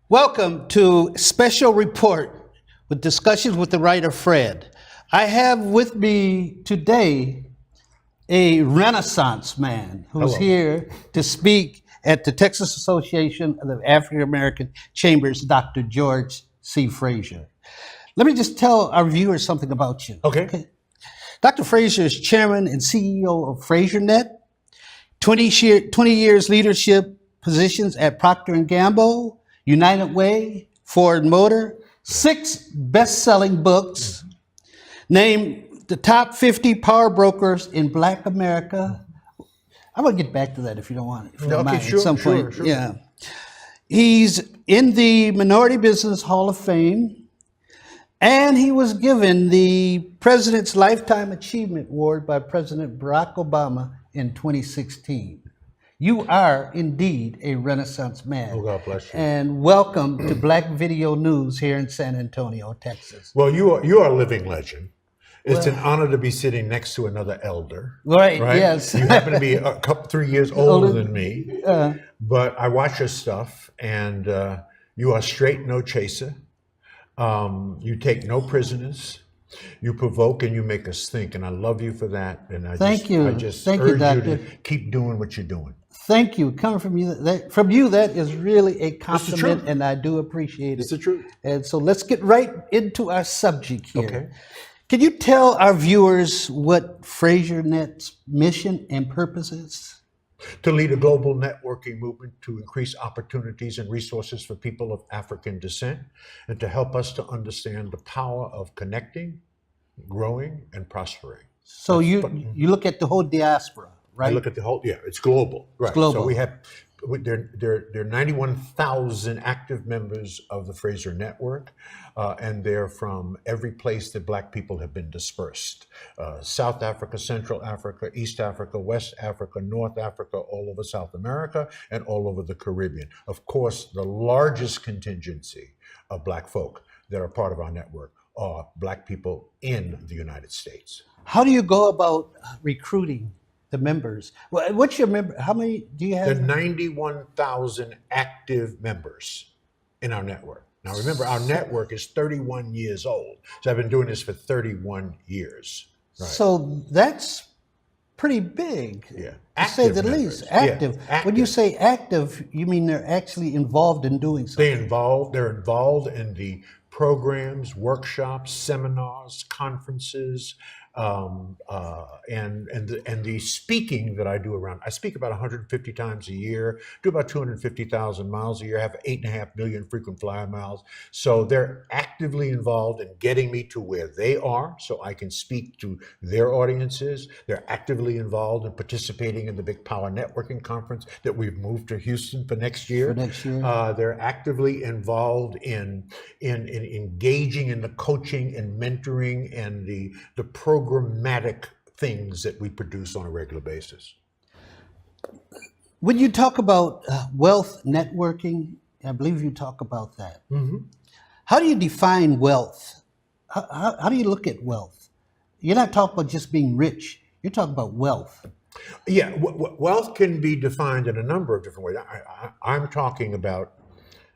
Welcome to Special Report with discussions with the writer Fred. I have with me today a Renaissance man who's Hello. here to speak at the Texas Association of the African American Chambers, Dr. George C. Frazier. Let me just tell our viewers something about you. Okay. Dr. Frazier is chairman and CEO of FraserNet, 20 years leadership positions at Procter & Gamble, United Way, Ford Motor, 6 best-selling books, named the top 50 power brokers in Black America. I'm going to get back to that if you don't want it. If you don't mind, sure, at some point. sure. Yeah. He's in the Minority Business Hall of Fame, and he was given the President's Lifetime Achievement Award by President Barack Obama in 2016. You are indeed a Renaissance man. Oh, God bless you. And welcome to Black Video News here in San Antonio, Texas. Well, you are a living legend. It's an honor to be sitting next to another elder. Right, yes. You happen to be a couple, 3 years older than me, but I watch your stuff, and you are straight, no chaser. You take no prisoners. You provoke and you make us think, and I love you for that. And Thank you. I just Thank you, urge you Doctor. to keep doing what you're doing. Thank you. Coming from you, that is really a compliment, truth. and I do appreciate it. It's the truth. And so let's get right into our subject here. Okay. Can you tell our viewers what FraserNet's mission and purpose is? To lead a global networking movement to increase opportunities and resources for people of African descent, and to help us to understand the power of connecting, growing, and prospering. So you look at the whole diaspora, right? I look at the whole, it's global. Right. global. So there are 91,000 active members of the Fraser Network, and they're from every place that Black people have been dispersed. South Africa, Central Africa, East Africa, West Africa, North Africa, all over South America, and all over the Caribbean. Of course, the largest contingency of Black folk that are part of our network are Black people in the United States. How do you go about recruiting the members? Well, what's your member? How many do you have? There are 91,000 active members in our network. Now, remember, our network is 31 years old. So I've been doing this for 31 years. Right. So that's pretty big, Yeah. to say the Active least. members. Yeah, Active. When active. you say active, you mean they're actually involved in doing something. They're involved in the programs, workshops, seminars, conferences, and the speaking that I do around. I speak about 150 times a year, do about 250,000 miles a year, have 8.5 million frequent flyer miles. So they're actively involved in getting me to where they are so I can speak to their audiences. They're actively involved in participating in the Big Power Networking Conference that we've moved to Houston for next year. They're actively involved in engaging in the coaching and mentoring and the programmatic things that we produce on a regular basis. When you talk about wealth networking, I believe you talk about that. Mm-hmm. How do you define wealth? How do you look at wealth? You're not talking about just being rich. You're talking about wealth. Yeah, wealth can be defined in a number of different ways. I'm talking about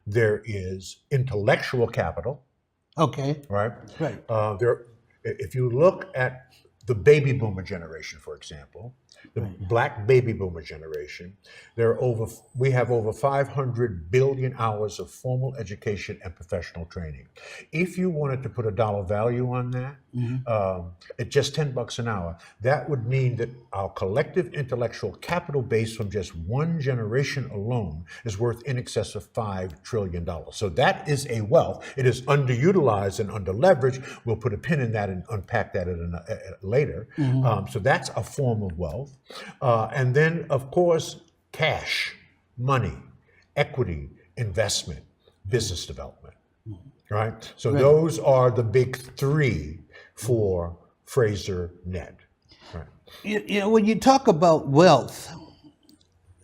there is intellectual capital. Okay. Right. Right. If you look at the baby boomer generation, for example, the Black baby boomer generation, we have over 500 billion hours of formal education and professional training. If you wanted to put a dollar value on that, at just $10 an hour, that would mean that our collective intellectual capital base from just one generation alone is worth in excess of $5 trillion. So that is a wealth. It is underutilized and underleveraged. We'll put a pin in that and unpack that later. So that's a form of wealth. And then, of course, cash, money, equity, investment, business development, right? So those are the big three for FraserNet. Right. You know, when you talk about wealth,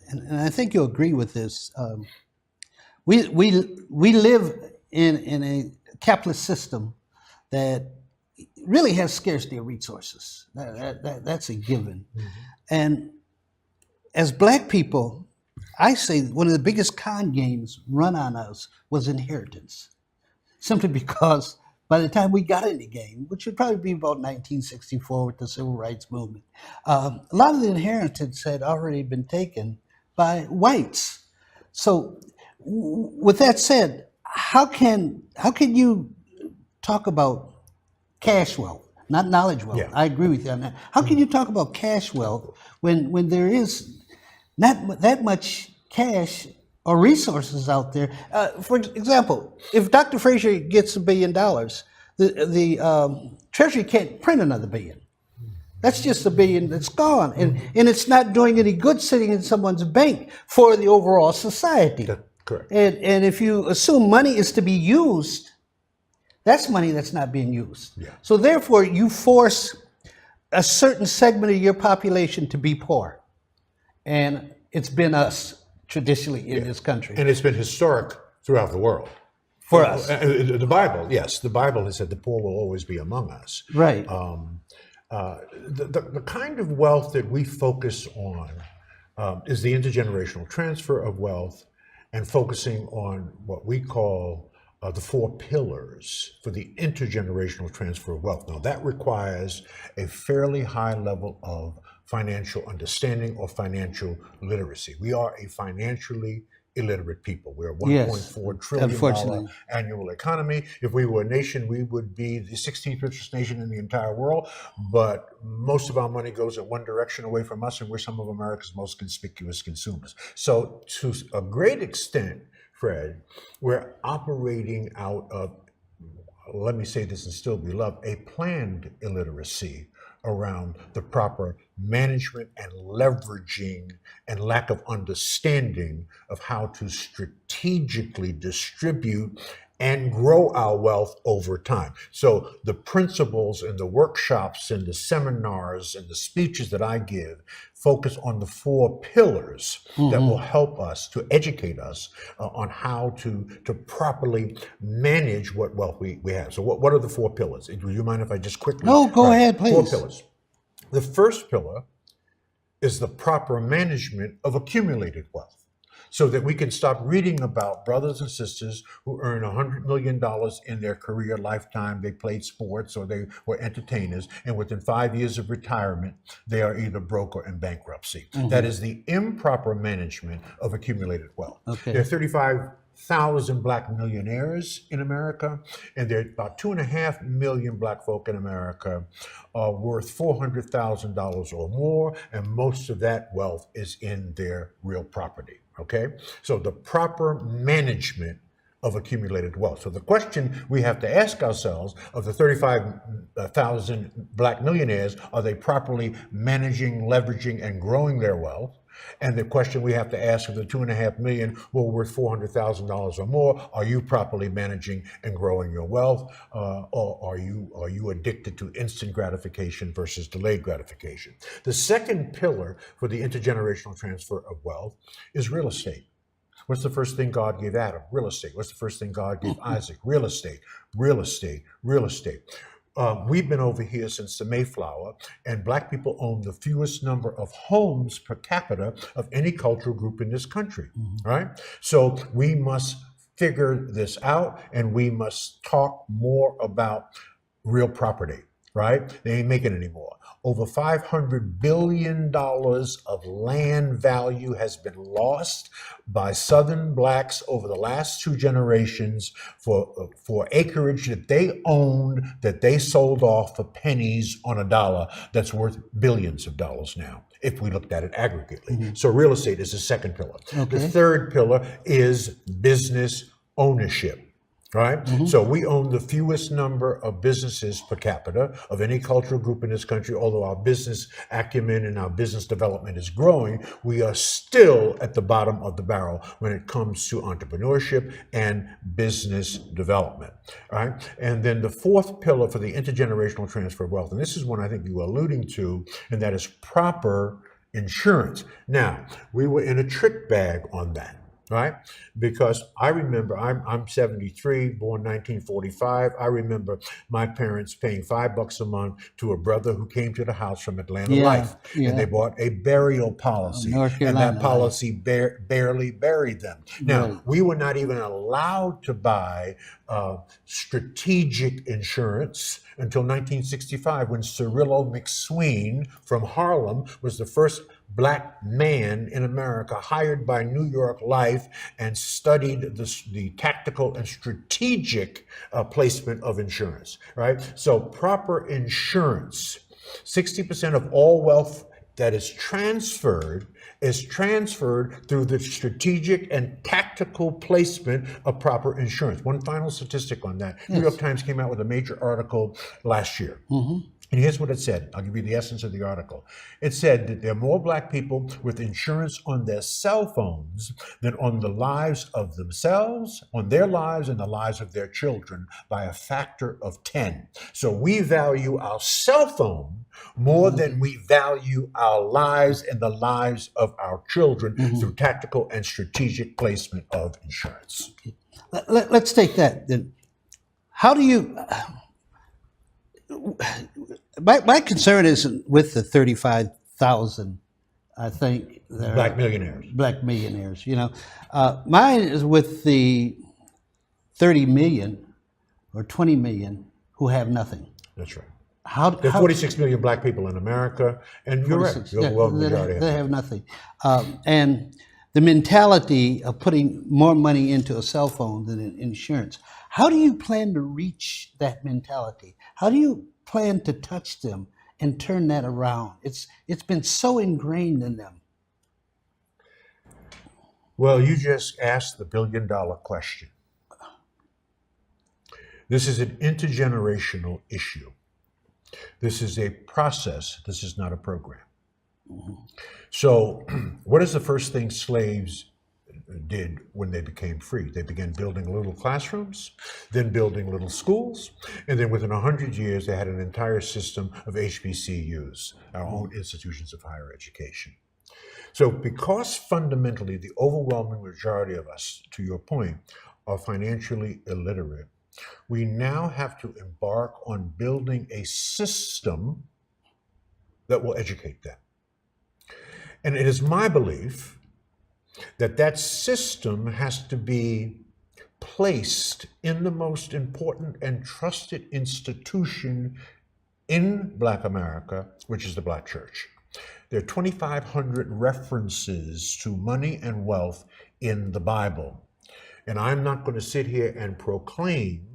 and I think you'll agree with this, we live in a capitalist system that really has scarcity of resources. That's a given. And as Black people, I say one of the biggest con games run on us was inheritance, simply because by the time we got in the game, which would probably be about 1964 with the Civil Rights Movement, a lot of the inheritance had already been taken by whites. So, with that said, how can you talk about cash wealth, not knowledge wealth? Yeah. I agree with you on that. How can you talk about cash wealth when there is not that much cash or resources out there? For example, if Dr. Frazier gets $1 billion, the Treasury can't print another billion. That's just $1 billion that's gone, and it's not doing any good sitting in someone's bank for the overall society. That's correct. And if you assume money is to be used, that's money that's not being used. Yeah. So therefore, you force a certain segment of your population to be poor, and it's been us traditionally in this country. And it's been historic throughout the world. For us. The Bible, yes, the Bible has said the poor will always be among us. Right. The kind of wealth that we focus on is the intergenerational transfer of wealth and focusing on what we call the 4 pillars for the intergenerational transfer of wealth. Now, that requires a fairly high level of financial understanding or financial literacy. We are a financially illiterate people. We're a $1.4 trillion unfortunately. annual economy. If we were a nation, we would be the 16th richest nation in the entire world. But most of our money goes in one direction away from us, and we're some of America's most conspicuous consumers. So to a great extent, Fred, we're operating out of, let me say this and still be loved, a planned illiteracy around the proper management and leveraging and lack of understanding of how to strategically distribute and grow our wealth over time. So the principles and the workshops and the seminars and the speeches that I give focus on the 4 pillars that will help us to educate us on how to properly manage what wealth we have. So what are the 4 pillars? Do you mind if I just quickly? No, go ahead, 4 please. pillars. The first pillar is the proper management of accumulated wealth, so that we can stop reading about brothers and sisters who earn $100 million in their career lifetime. They played sports or they were entertainers, and within 5 years of retirement, they are either broke or in bankruptcy. That is the improper management of accumulated wealth. Okay. There are 35,000 Black millionaires in America, and there are about 2.5 million Black folk in America worth $400,000 or more, and most of that wealth is in their real property. Okay, so the proper management of accumulated wealth. So the question we have to ask ourselves, of the 35,000 Black millionaires, are they properly managing, leveraging, and growing their wealth? And the question we have to ask of the 2.5 million who are worth $400,000 or more, are you properly managing and growing your wealth? Or are you addicted to instant gratification versus delayed gratification? The second pillar for the intergenerational transfer of wealth is real estate. What's the first thing God gave Adam? Real estate. What's the first thing God gave Isaac? Real estate, real estate, real estate. We've been over here since the Mayflower, and Black people own the fewest number of homes per capita of any cultural group in this country, right? So we must figure this out, and we must talk more about real property, right? They ain't making it anymore. Over $500 billion of land value has been lost by Southern Blacks over the last 2 generations for acreage that they owned, that they sold off for pennies on a dollar, that's worth billions of dollars now, if we looked at it aggregately. So real estate is the second pillar. Okay. The third pillar is business ownership. Right? So we own the fewest number of businesses per capita of any cultural group in this country. Although our business acumen and our business development is growing, we are still at the bottom of the barrel when it comes to entrepreneurship and business development. Right? And then the fourth pillar for the intergenerational transfer of wealth, and this is one I think you were alluding to, and that is proper insurance. Now, we were in a trick bag on that. right? Because I remember, I'm 73, born 1945. I remember my parents paying $5 a month to a brother who came to the house from Atlanta Yeah, Life, and they yeah. bought a burial policy, North and that Carolina, right? policy barely buried them. Now, Really? we were not even allowed to buy strategic insurance until 1965, when Cirillo McSween from Harlem was the first black man in America hired by New York Life and studied the tactical and strategic placement of insurance, right? So proper insurance, 60% of all wealth that is transferred through the strategic and tactical placement of proper insurance. One final statistic on that. New York Yes. Times came out with a major article last year. And here's what it said. I'll give you the essence of the article. It said that there are more black people with insurance on their cell phones than on the lives of themselves, on their lives and the lives of their children by a factor of 10. So we value our cell phone more than we value our lives and the lives of our children through tactical and strategic placement of insurance. Let's take that then. How do you? My concern isn't with the 35,000. I think there Black are millionaires. black millionaires. Mine is with the 30 million or 20 million who have nothing. That's right. How There are 46 million black people in America, and you're right. 46, The yeah, overwhelming majority they have have nothing. And the mentality of putting more money into a cell phone than in insurance. How do you plan to reach that mentality? How do you plan to touch them and turn that around? It's been so ingrained in them. Well, you just asked the billion-dollar question. This is an intergenerational issue. This is a process. This is not a program. So, what is the first thing slaves did when they became free? They began building little classrooms, then building little schools, and then within 100 years, they had an entire system of HBCUs, our own institutions of higher education. So, because fundamentally the overwhelming majority of us, to your point, are financially illiterate, we now have to embark on building a system that will educate them. And it is my belief that that system has to be placed in the most important and trusted institution in Black America, which is the Black church. There are 2,500 references to money and wealth in the Bible. And I'm not going to sit here and proclaim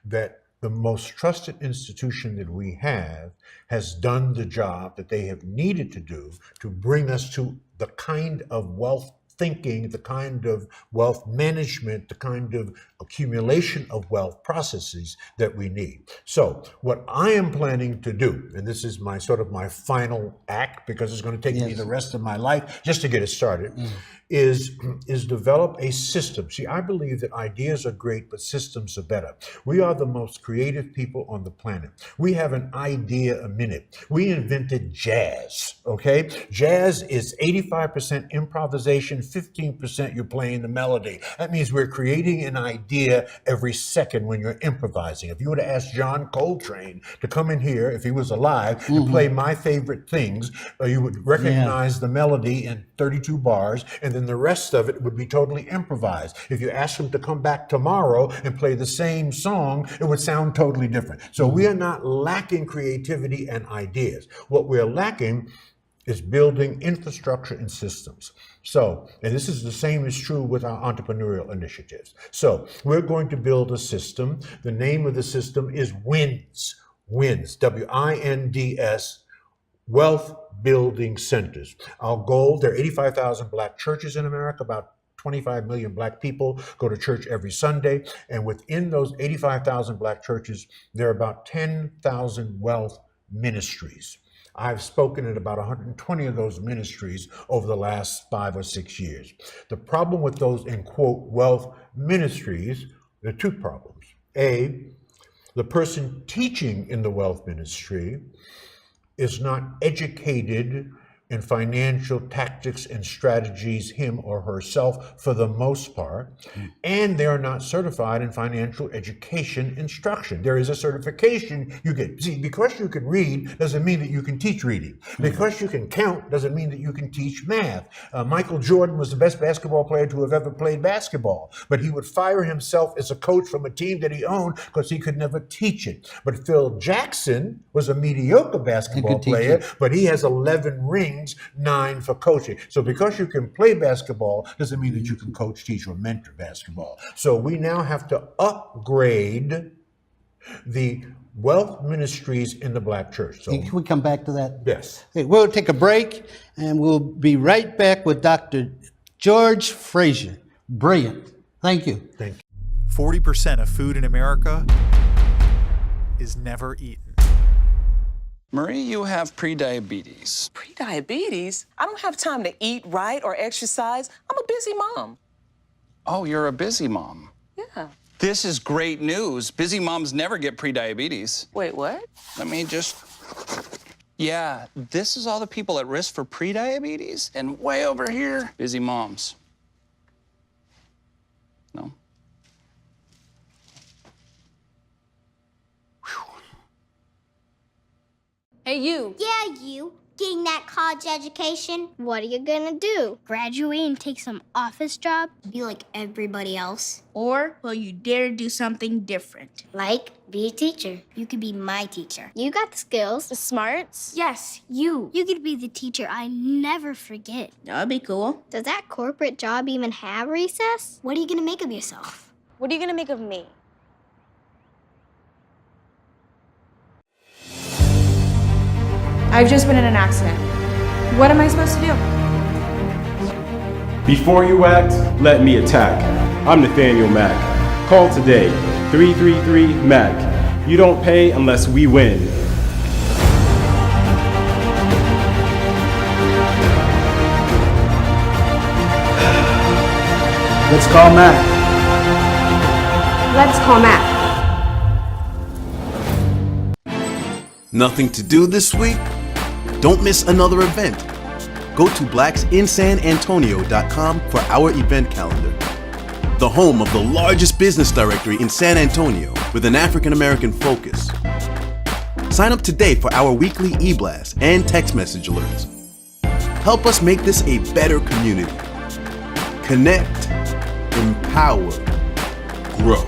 that the most trusted institution that we have has done the job that they have needed to do to bring us to the kind of wealth thinking, the kind of wealth management, the kind of accumulation of wealth processes that we need. So what I am planning to do, and this is my sort of my final act, because it's going to take me the rest of my life just to get it started, is develop a system. See, I believe that ideas are great, but systems are better. We are the most creative people on the planet. We have an idea a minute. We invented jazz, okay? Jazz is 85% improvisation, 15% you're playing the melody. That means we're creating an idea every second when you're improvising. If you were to ask John Coltrane to come in here, if he was alive, and play my favorite things, you would recognize the melody in 32 bars, and then the rest of it would be totally improvised. If you ask him to come back tomorrow and play the same song, it would sound totally different. So we are not lacking creativity and ideas. What we're lacking is building infrastructure and systems. So, and this is the same is true with our entrepreneurial initiatives. So we're going to build a system. The name of the system is WINS, WINDS, Wealth Building Centers. Our goal, there are 85,000 Black churches in America, about 25 million Black people go to church every Sunday. And within those 85,000 Black churches, there are about 10,000 wealth ministries. I've spoken at about 120 of those ministries over the last 5 or 6 years. The problem with those, in quote, wealth ministries, there are two problems. A, the person teaching in the wealth ministry is not educated in financial tactics and strategies, him or herself, for the most part, and they are not certified in financial education instruction. There is a certification you get. See, because you can read doesn't mean that you can teach reading. Because you can count doesn't mean that you can teach math. Michael Jordan was the best basketball player to have ever played basketball, but he would fire himself as a coach from a team that he owned because he could never teach it. But Phil Jackson was a mediocre basketball player, but he has 11 rings, 9 for coaching. So because you can play basketball doesn't mean that you can coach, teach, or mentor basketball. So we now have to upgrade the wealth ministries in the Black church. So Can we come back to that? yes. Okay, we'll take a break, and we'll be right back with Dr. George Fraser. Brilliant. Thank you. Thank you. 40% of food in America is never eaten. Marie, you have prediabetes. Prediabetes? I don't have time to eat right or exercise. I'm a busy mom. Oh, you're a busy mom. Yeah. This is great news. Busy moms never get prediabetes. Wait, what? Let me just... Yeah, this is all the people at risk for prediabetes, and way over here, busy moms. No? Hey, you. Yeah, you. Getting that college education. What are you gonna do? Graduate and take some office job? Be like everybody else? Or will you dare do something different? Like, be a teacher. You could be my teacher. You got the skills. The smarts. Yes, you. You could be the teacher I never forget. That'd be cool. Does that corporate job even have recess? What are you gonna make of yourself? What are you gonna make of me? I've just been in an accident. What am I supposed to do? Before you act, let me attack. I'm Nathaniel Mack. Call today, 333-MAC. You don't pay unless we win. Let's call Matt. Let's call Matt. Nothing to do this week? Don't miss another event. Go to blacksinsanantonio.com for our event calendar. The home of the largest business directory in San Antonio with an African American focus. Sign up today for our weekly e-blast and text message alerts. Help us make this a better community. Connect, empower, grow.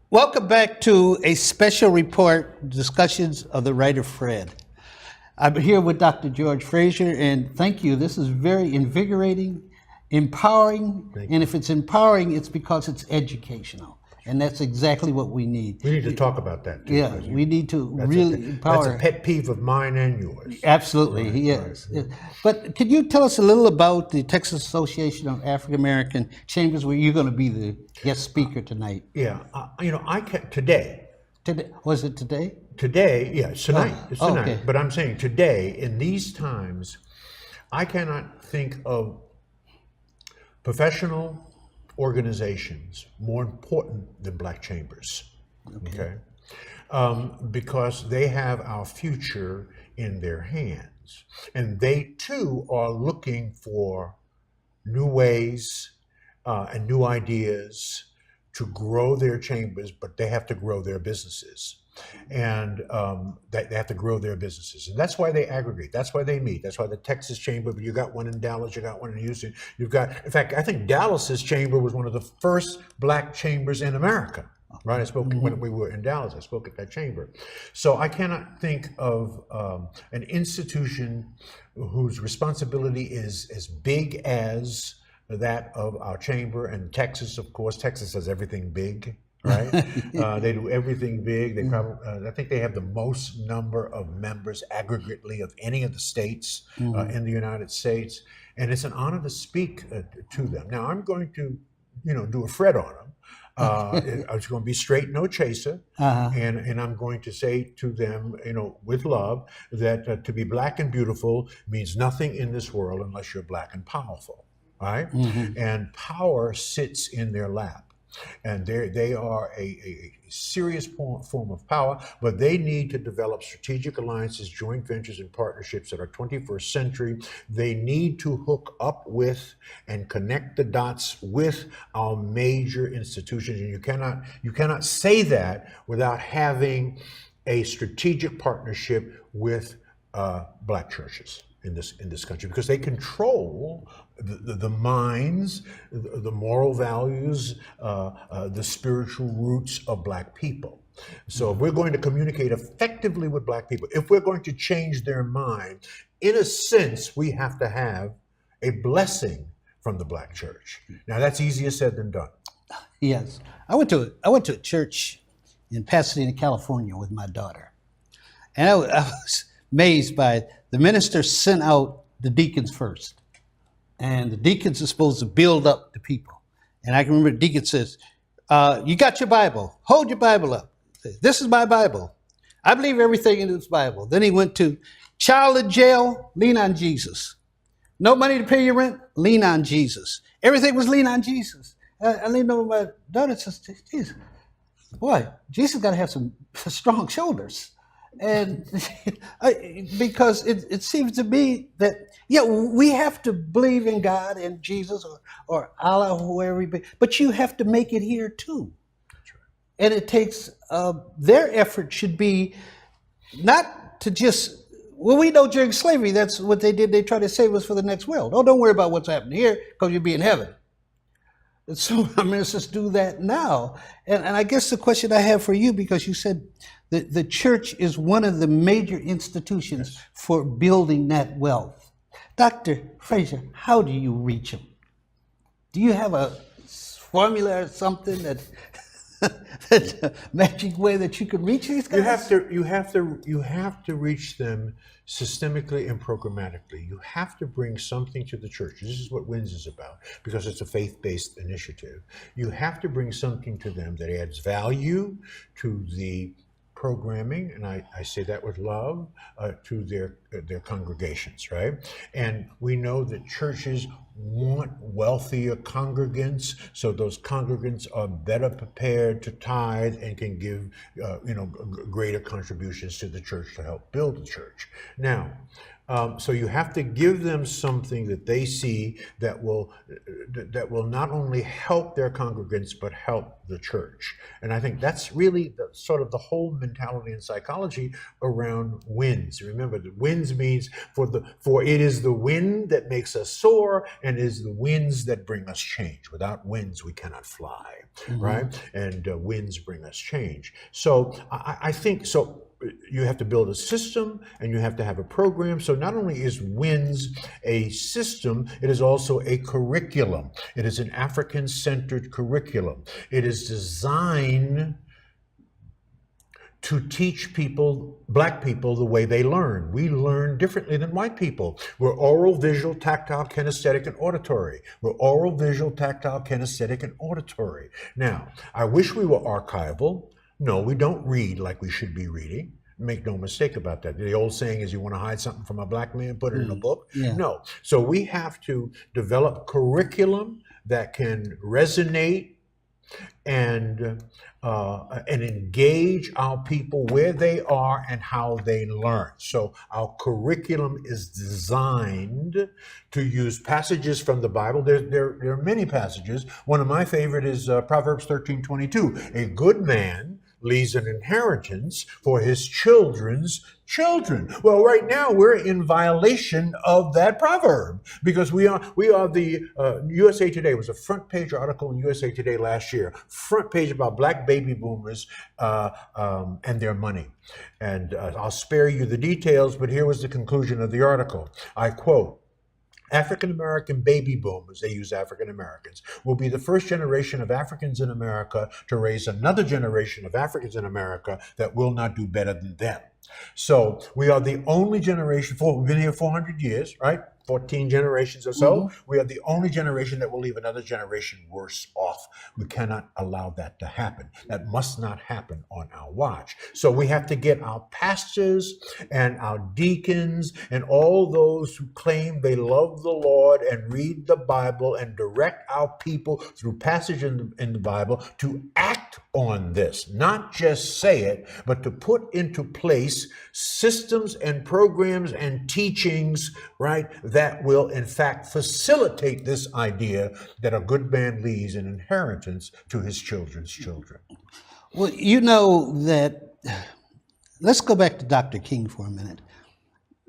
Welcome back to a special report, Discussions of the Writer Fred. I'm here with Dr. George Fraser, and thank you. This is very invigorating, empowering, and if it's empowering, it's because it's educational, and that's exactly what we need. We need to talk about that too. Yeah, we need to really empower. That's a pet peeve of mine and yours. Absolutely, yes. But could you tell us a little about the Texas Association of African American Chambers, where you're going to be the guest speaker tonight? Yeah, I can today. Today, was it today? Today, yeah, it's tonight. It's tonight. Okay. But I'm saying today, in these times, I cannot think of professional organizations more important than Black Chambers. Okay, because they have our future in their hands, and they too are looking for new ways and new ideas to grow their chambers, but they have to grow their businesses. And they have to grow their businesses. And that's why they aggregate. That's why they meet. That's why the Texas Chamber, but you got one in Dallas, you got one in Houston. You've got, in fact, I think Dallas's chamber was one of the first Black chambers in America. Right, I spoke when we were in Dallas. I spoke at that chamber. So I cannot think of an institution whose responsibility is as big as that of our chamber. And Texas, of course, Texas does everything big. Right, they do everything big. They probably, I think, they have the most number of members aggregately of any of the states in the United States, and it's an honor to speak to them. Now, I'm going to, do a Fred on them. It's going to be straight, no chaser, and I'm going to say to them, with love, that to be Black and beautiful means nothing in this world unless you're Black and powerful. Right, and power sits in their lap. And they are a serious form of power, but they need to develop strategic alliances, joint ventures, and partnerships that are 21st century. They need to hook up with and connect the dots with our major institutions. And you cannot say that without having a strategic partnership with Black churches in this country, because they control the minds, the moral values, the spiritual roots of Black people. So if we're going to communicate effectively with Black people, if we're going to change their mind, in a sense, we have to have a blessing from the Black church. Now that's easier said than done. Yes. I went to a church in Pasadena, California with my daughter. And I was amazed by it. The minister sent out the deacons first. And the deacons are supposed to build up the people. And I can remember the deacon says, you got your Bible. Hold your Bible up. This is my Bible. I believe everything in this Bible. Then he went to child in jail, lean on Jesus. No money to pay your rent, lean on Jesus. Everything was lean on Jesus. I leaned over my daughter and says, Jesus, boy, Jesus got to have some strong shoulders. And because it seems to me that, yeah, we have to believe in God and Jesus or Allah, or whoever he be, but you have to make it here too. That's right. And it takes, their effort should be not to just, well, we know during slavery, that's what they did. They tried to save us for the next world. Oh, don't worry about what's happening here because you'll be in heaven. And so our ministers do that now. And I guess the question I have for you, because you said that the church is one of the major institutions for building that wealth. Dr. Fraser, how do you reach them? Do you have a formula or something that's a magic way that you can reach these guys? You have to reach them systemically and programmatically. You have to bring something to the church. This is what WINS is about, because it's a faith-based initiative. You have to bring something to them that adds value to the programming, and I say that with love, to their congregations, right? And we know that churches want wealthier congregants, so those congregants are better prepared to tithe and can give greater contributions to the church to help build the church. Now, so you have to give them something that they see that will not only help their congregants but help the church. And I think that's really sort of the whole mentality and psychology around winds. Remember, the winds means for it is the wind that makes us soar, and it is the winds that bring us change. Without winds, we cannot fly, right? And winds bring us change. So I think so. You have to build a system and you have to have a program. So not only is WINS a system, it is also a curriculum. It is an African-centered curriculum. It is designed to teach people, Black people, the way they learn. We learn differently than white people. We're oral, visual, tactile, kinesthetic, and auditory. We're oral, visual, tactile, kinesthetic, and auditory. Now, I wish we were archival. No, we don't read like we should be reading. Make no mistake about that. The old saying is, you want to hide something from a Black man, put it in a book. Yeah. No. So we have to develop curriculum that can resonate and engage our people where they are and how they learn. So our curriculum is designed to use passages from the Bible. There are many passages. One of my favorite is Proverbs 13:22. A good man leaves an inheritance for his children's children. Well, right now we're in violation of that proverb, because we are the USA Today was a front page article in USA Today last year, front page about Black baby boomers and their money. And I'll spare you the details, but here was the conclusion of the article. I quote, African-American baby boomers, they use African-Americans, will be the first generation of Africans in America to raise another generation of Africans in America that will not do better than them. So we are the only generation, we've been here 400 years, right? 14 generations or so. We are the only generation that will leave another generation worse off. We cannot allow that to happen. That must not happen on our watch. So we have to get our pastors and our deacons and all those who claim they love the Lord and read the Bible and direct our people through passage in the Bible to act on this, not just say it, but to put into place systems and programs and teachings, right, that will in fact facilitate this idea that a good man leaves an inheritance to his children's children. Well, you know that, let's go back to Dr. King for a minute.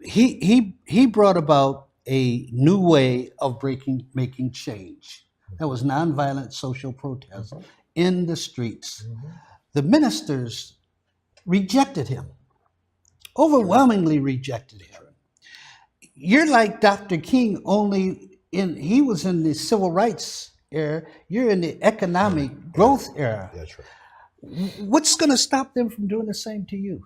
He brought about a new way of making change. That was nonviolent social protest in the streets. The ministers rejected him, overwhelmingly rejected him. You're like Dr. King, only he was in the civil rights era. You're in the economic growth era. That's right. What's going to stop them from doing the same to you?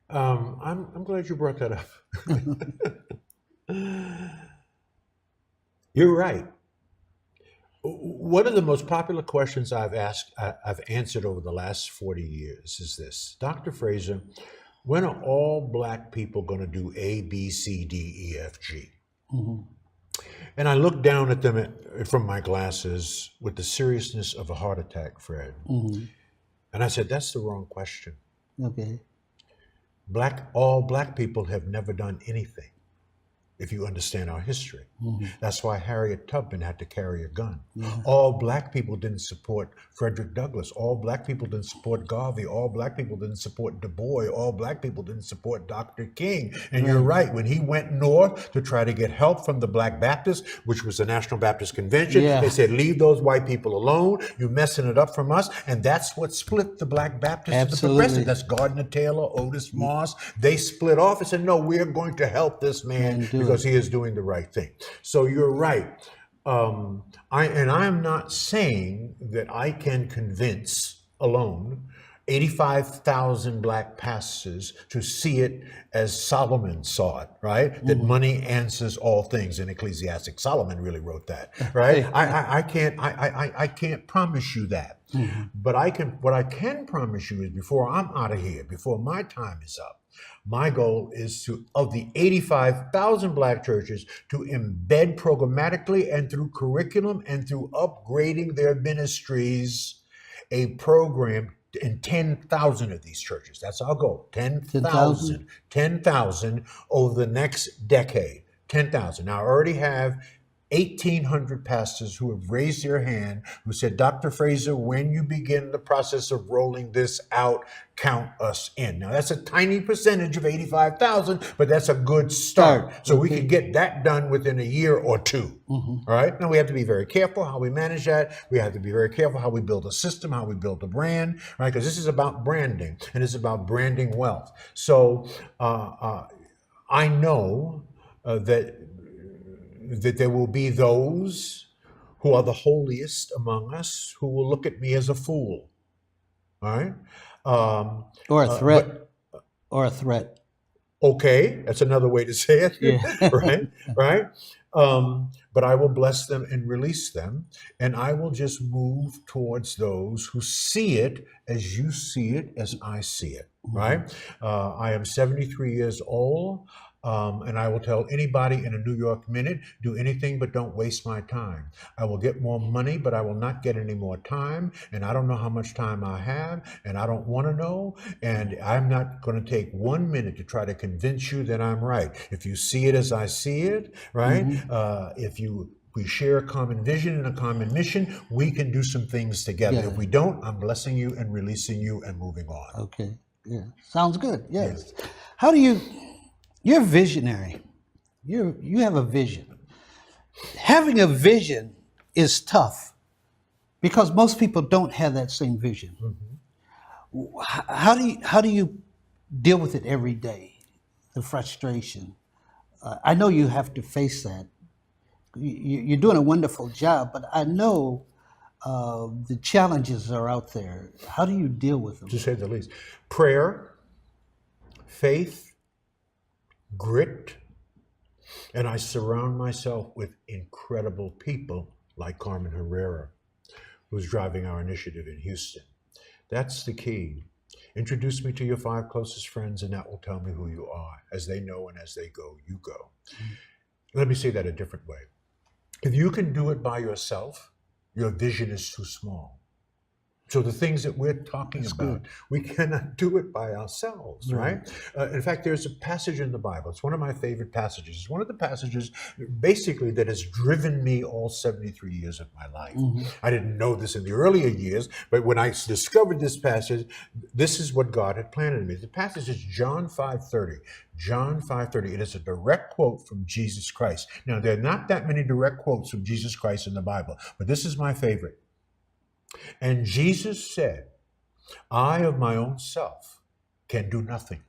I'm glad you brought that up. You're right. One of the most popular questions I've answered over the last 40 years is this: Dr. Fraser, when are all Black people going to do A, B, C, D, E, F, G? And I looked down at them from my glasses with the seriousness of a heart attack, Fred. And I said, that's the wrong question. Okay. All Black people have never done anything, if you understand our history. That's why Harriet Tubman had to carry a gun. All Black people didn't support Frederick Douglass. All Black people didn't support Garvey. All Black people didn't support Du Bois. All Black people didn't support Dr. King. And you're right, when he went north to try to get help from the Black Baptists, which was the National Baptist Convention, they said, leave those white people alone. You're messing it up from us. And that's what split the Black Baptists and the Progressives. That's Gardner Taylor, Otis Moss. They split off and said, no, we're going to help this man because he is doing the right thing. So you're right. I am not saying that I can convince alone 85,000 Black pastors to see it as Solomon saw it, right? That money answers all things in Ecclesiastes. Solomon really wrote that, right? I can't promise you that. But what I can promise you is before I'm out of here, before my time is up, my goal is to, of the 85,000 Black churches, to embed programmatically and through curriculum and through upgrading their ministries, a program in 10,000 of these churches. That's our goal. 10,000 over the next decade. 10,000. Now I already have 1,800 pastors who have raised their hand, who said, Dr. Fraser, when you begin the process of rolling this out, count us in. Now, that's a tiny percentage of 85,000, but that's a good start. So we could get that done within a year or two. All right? Now, we have to be very careful how we manage that. We have to be very careful how we build a system, how we build a brand, right? Because this is about branding, and it's about branding wealth. So I know that there will be those who are the holiest among us who will look at me as a fool. All right? Or a threat. Or a threat. Okay, that's another way to say it. Right? But I will bless them and release them, and I will just move towards those who see it as you see it, as I see it, right? I am 73 years old. And I will tell anybody in a New York minute, do anything but don't waste my time. I will get more money, but I will not get any more time. And I don't know how much time I have, and I don't want to know. And I'm not going to take 1 minute to try to convince you that I'm right. If you see it as I see it, right? We share a common vision and a common mission, we can do some things together. If we don't, I'm blessing you and releasing you and moving on. Okay. Yeah. Sounds good. Yes. How do you're visionary. You have a vision. Having a vision is tough because most people don't have that same vision. How do you deal with it every day? The frustration. I know you have to face that. You're doing a wonderful job, but I know the challenges are out there. How do you deal with them? To say the least. Prayer, faith, grit, and I surround myself with incredible people like Carmen Herrera, who's driving our initiative in Houston. That's the key. Introduce me to your 5 closest friends, and that will tell me who you are. As they know and as they go, you go. Let me say that a different way. If you can do it by yourself, your vision is too small. So the things that we're talking about, we cannot do it by ourselves, right? In fact, there's a passage in the Bible. It's one of my favorite passages. It's one of the passages basically that has driven me all 73 years of my life. I didn't know this in the earlier years, but when I discovered this passage, this is what God had planned in me. The passage is John 5:30. John 5:30. It is a direct quote from Jesus Christ. Now, there are not that many direct quotes from Jesus Christ in the Bible, but this is my favorite. And Jesus said, I of my own self can do nothing.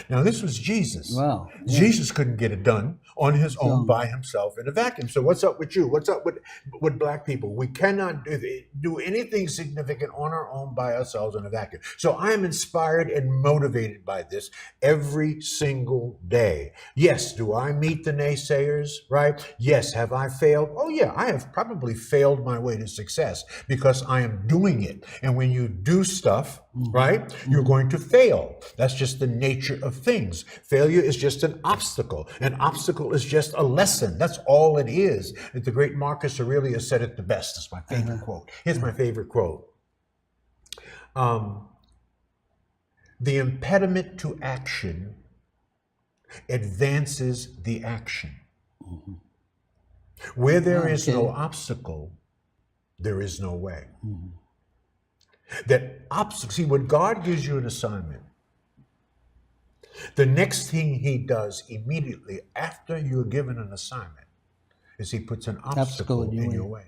Now, this was Jesus. Wow. Yeah. Jesus couldn't get it done on his own by himself in a vacuum. So what's up with you? What's up with black people? We cannot do anything significant on our own by ourselves in a vacuum. So I am inspired and motivated by this every single day. Yes, do I meet the naysayers, right? Yes, have I failed? Oh yeah, I have probably failed my way to success because I am doing it. And when you do stuff, right, you're going to fail. That's just the nature of things. Failure is just an obstacle. An obstacle is just a lesson. That's all it is. The great Marcus Aurelius said it the best. It's my favorite quote. Here's my favorite quote. The impediment to action advances the action. Where there is no obstacle, there is no way. That obstacle, see, when God gives you an assignment, the next thing he does immediately after you're given an assignment is he puts an obstacle in your way.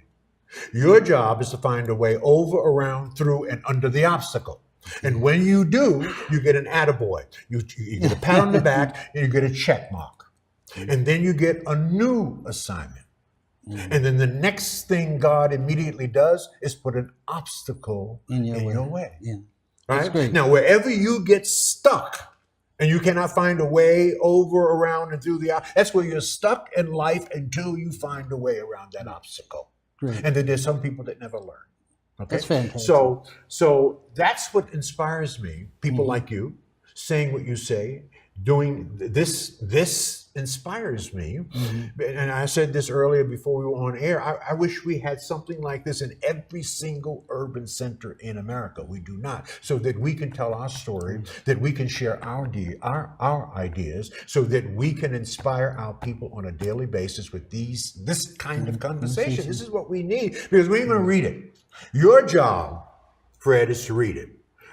Your job is to find a way over, around, through, and under the obstacle. And when you do, you get an attaboy. You get a pat on the back and you get a check mark. And then you get a new assignment. And then the next thing God immediately does is put an obstacle in your way. Yeah. Right? Now, wherever you get stuck and you cannot find a way over, around, and through that's where you're stuck in life until you find a way around that obstacle. Great. And then there's some people that never learn. Okay? That's fantastic. So that's what inspires me. People like you saying what you say, doing this inspires me. And I said this earlier before we were on air. I wish we had something like this in every single urban center in America. We do not, so that we can tell our story, that we can share our ideas, so that we can inspire our people on a daily basis with this kind of conversation. This is what we need, because we ain't gonna read it. Your job, Fred, is to read it.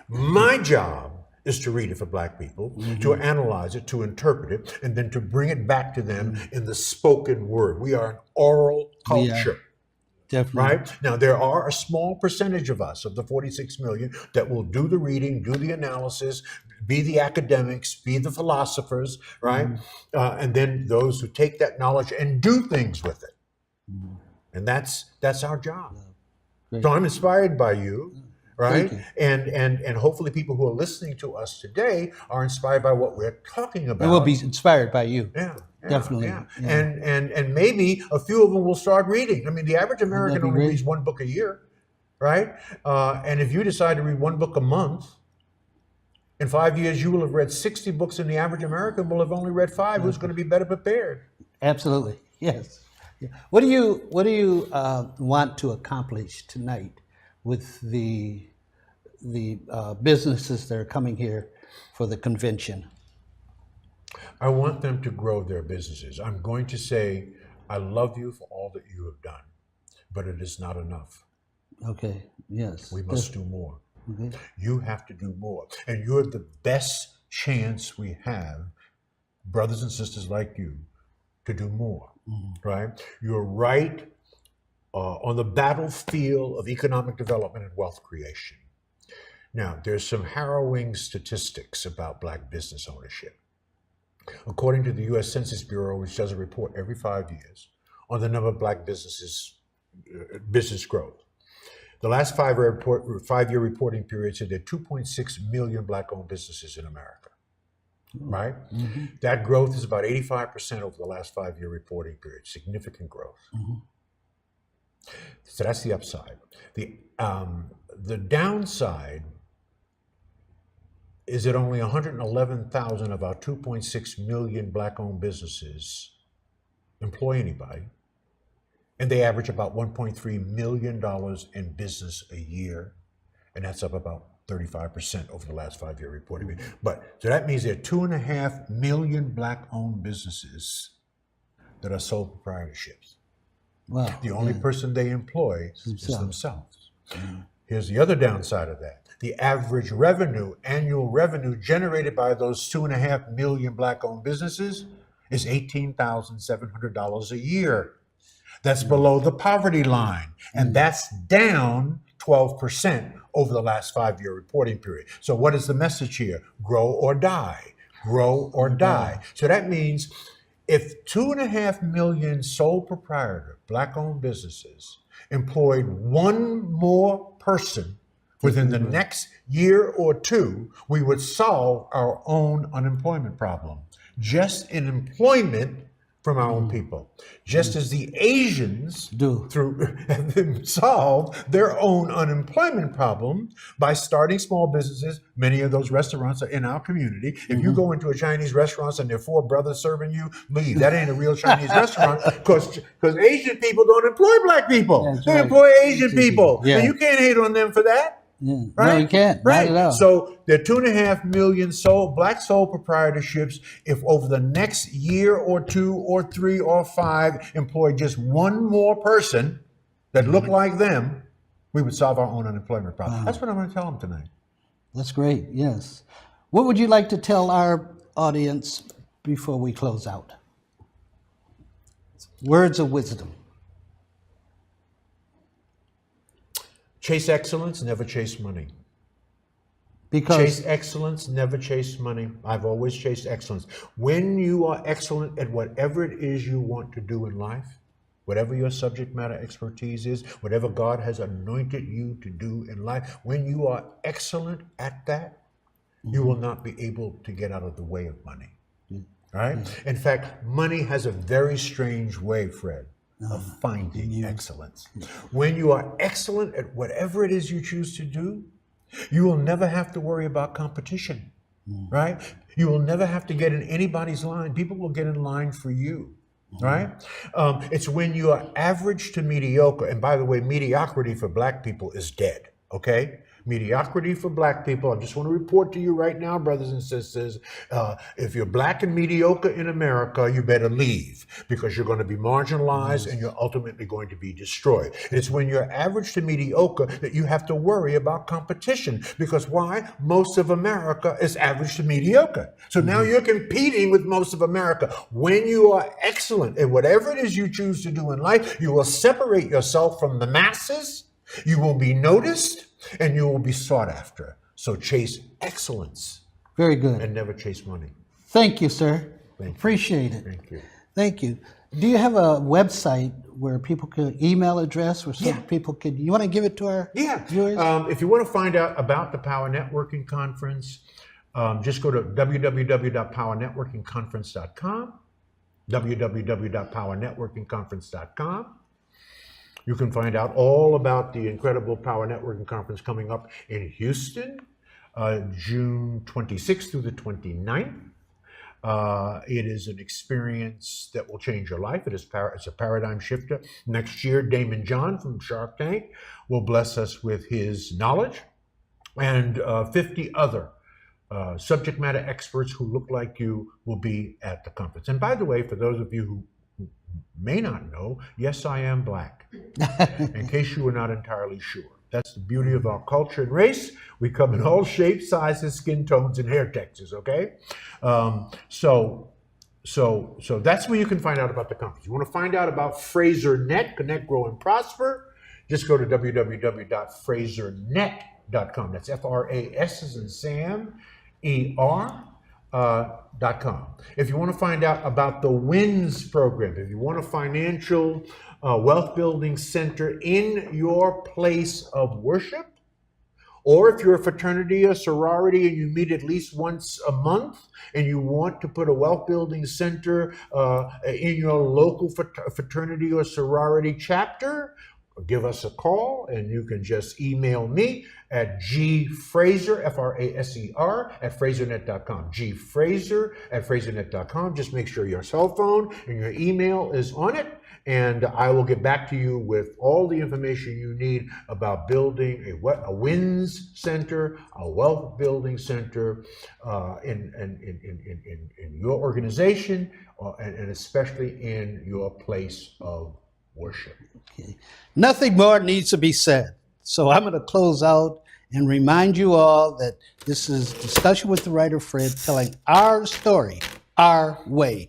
My job is to read it for black people, to analyze it, to interpret it, and then to bring it back to them in the spoken word. We are an oral culture. Definitely. Right? Now, there are a small percentage of us, of the 46 million, that will do the reading, do the analysis, be the academics, be the philosophers, right? And then those who take that knowledge and do things with it. And that's our job. So I'm inspired by you. Right? And hopefully people who are listening to us today are inspired by what we're talking about. And will be inspired by you. Yeah. Definitely. Yeah. And maybe a few of them will start reading. I mean, the average American only reads one book a year, right? And if you decide to read one book a month, in 5 years you will have read 60 books, and the average American will have only read 5. Who's going to be better prepared? Absolutely. Yes. What do you want to accomplish tonight with the businesses that are coming here for the convention? I want them to grow their businesses. I'm going to say, I love you for all that you have done, but it is not enough. Okay, yes. We must do more. You have to do more. And you're the best chance we have, brothers and sisters like you, to do more, right? You're right on the battlefield of economic development and wealth creation. Now, there's some harrowing statistics about black business ownership. According to the U.S. Census Bureau, which does a report every 5 years on the number of black businesses, business growth, The last 5-year reporting period said there are 2.6 million black-owned businesses in America, right? Mm-hmm. That growth is about 85% over the last 5-year reporting period, significant growth. Mm-hmm. So that's the upside. The downside is that only 111,000 of our 2.6 million black-owned businesses employ anybody, and they average about $1.3 million in business a year, and that's up about 35% over the last 5-year reporting period. But so that means there are 2.5 million black-owned businesses that are sole proprietorships. Wow. The only person they employ is themselves. Mm-hmm. Here's the other downside of that. The average annual revenue generated by those 2.5 million black-owned businesses is $18,700 a year. That's below the poverty line, and that's down 12% over the last 5-year reporting period. So what is the message here? Grow or die. Grow or die. So that means if 2.5 million sole proprietor black-owned businesses employed one more person within the next year or two, we would solve our own unemployment problem. Just in employment from our own people, just as the Asians have solved their own unemployment problem by starting small businesses. Many of those restaurants are in our community. If you go into a Chinese restaurant and there are 4 brothers serving you, leave. That ain't a real Chinese restaurant, because Asian people don't employ black people. They employ Asian people. Yeah. And you can't hate on them for that. Yeah. Right? No, you can't. Right. Not at all. So there are 2.5 million black sole proprietorships. If over the next year or 2 or 3 or 5 employ just one more person that look like them, we would solve our own unemployment problem. Wow. That's what I'm going to tell them tonight. That's great. Yes. What would you like to tell our audience before we close out? Words of wisdom. Chase excellence, never chase money. Because chase excellence, never chase money. I've always chased excellence. When you are excellent at whatever it is you want to do in life, whatever your subject matter expertise is, whatever God has anointed you to do in life, when you are excellent at that, you will not be able to get out of the way of money. Right? In fact, money has a very strange way, Fred, of finding excellence. When you are excellent at whatever it is you choose to do, you will never have to worry about competition, right? You will never have to get in anybody's line. People will get in line for you, right? It's when you are average to mediocre, and by the way, mediocrity for black people is dead, okay? Mediocrity for black people, I just want to report to you right now, brothers and sisters, if you're black and mediocre in America, you better leave, because you're going to be marginalized and you're ultimately going to be destroyed. It's when you're average to mediocre that you have to worry about competition, because why? Most of America is average to mediocre. So now you're competing with most of America. When you are excellent at whatever it is you choose to do in life, you will separate yourself from the masses, you will be noticed, and you will be sought after. So chase excellence. Very good. And never chase money. Thank you, sir. Thank you. Appreciate it. Thank you. Thank you. Do you have a website where people could email address where some people could, you want to give it to our viewers? If you want to find out about the Power Networking Conference, just go to www.powernetworkingconference.com, www.powernetworkingconference.com. You can find out all about the incredible Power Networking Conference coming up in Houston, June 26th through the 29th. It is an experience that will change your life. It's a paradigm shifter. Next year, Damon John from Shark Tank will bless us with his knowledge, and 50 other subject matter experts who look like you will be at the conference. And by the way, for those of you who may not know, yes, I am black, in case you were not entirely sure. That's the beauty of our culture and race. We come in all shapes, sizes, skin tones, and hair textures, okay? So that's where you can find out about the conference. You want to find out about FraserNet, Connect, Grow, and Prosper, just go to www.FraserNet.com. That's F-R-A-S as in Sam, E-R. FraserNet.com. If you want to find out about the WINS program, if you want a financial wealth building center in your place of worship, or if you're a fraternity or sorority and you meet at least once a month and you want to put a wealth building center in your local fraternity or sorority chapter, give us a call, and you can just email me at gfraser, Fraser, at FraserNet.com. gfraser at FraserNet.com. Just make sure your cell phone and your email is on it, and I will get back to you with all the information you need about building a WINS center, a wealth building center in your organization, and especially in your place of worship. Okay. Nothing more needs to be said. So I'm going to close out and remind you all that this is Discussion with the Writer Fred, telling our story, our way.